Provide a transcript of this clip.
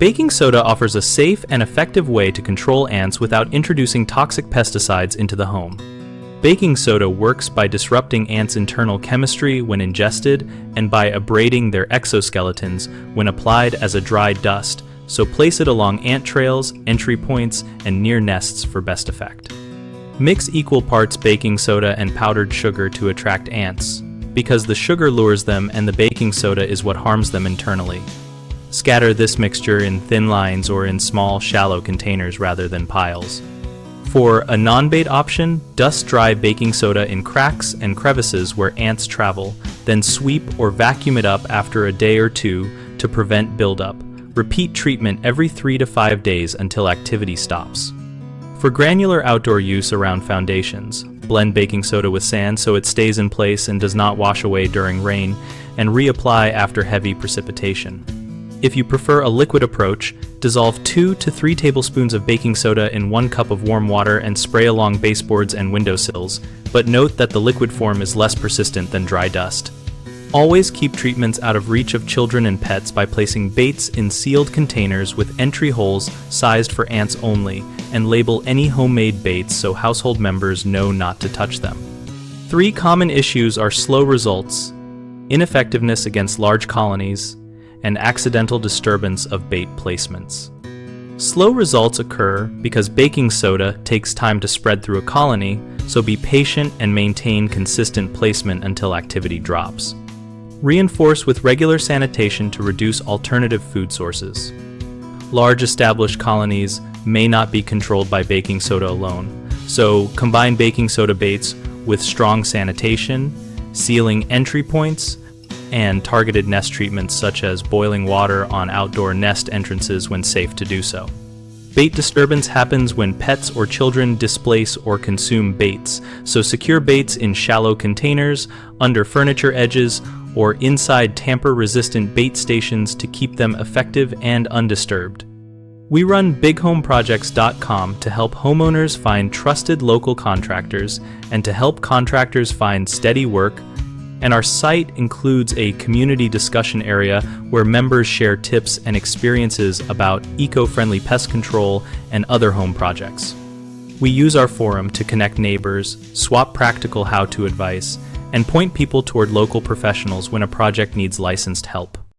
Baking soda offers a safe and effective way to control ants without introducing toxic pesticides into the home. Baking soda works by disrupting ants' internal chemistry when ingested and by abrading their exoskeletons when applied as a dry dust, so place it along ant trails, entry points, and near nests for best effect. Mix equal parts baking soda and powdered sugar to attract ants, because the sugar lures them and the baking soda is what harms them internally. Scatter this mixture in thin lines or in small, shallow containers rather than piles. For a non-bait option, dust dry baking soda in cracks and crevices where ants travel, then sweep or vacuum it up after a day or two to prevent buildup. Repeat treatment every 3 to 5 days until activity stops. For granular outdoor use around foundations, blend baking soda with sand so it stays in place and does not wash away during rain, and reapply after heavy precipitation. If you prefer a liquid approach, dissolve 2 to 3 tablespoons of baking soda in 1 cup of warm water and spray along baseboards and windowsills, but note that the liquid form is less persistent than dry dust. Always keep treatments out of reach of children and pets by placing baits in sealed containers with entry holes sized for ants only, and label any homemade baits so household members know not to touch them. 3 common issues are slow results, ineffectiveness against large colonies, and accidental disturbance of bait placements. Slow results occur because baking soda takes time to spread through a colony, so be patient and maintain consistent placement until activity drops. Reinforce with regular sanitation to reduce alternative food sources. Large established colonies may not be controlled by baking soda alone, so combine baking soda baits with strong sanitation, sealing entry points, and targeted nest treatments such as boiling water on outdoor nest entrances when safe to do so. Bait disturbance happens when pets or children displace or consume baits, so secure baits in shallow containers, under furniture edges, or inside tamper-resistant bait stations to keep them effective and undisturbed. We run bighomeprojects.com to help homeowners find trusted local contractors and to help contractors find steady work, and our site includes a community discussion area where members share tips and experiences about eco-friendly pest control and other home projects. We use our forum to connect neighbors, swap practical how-to advice, and point people toward local professionals when a project needs licensed help.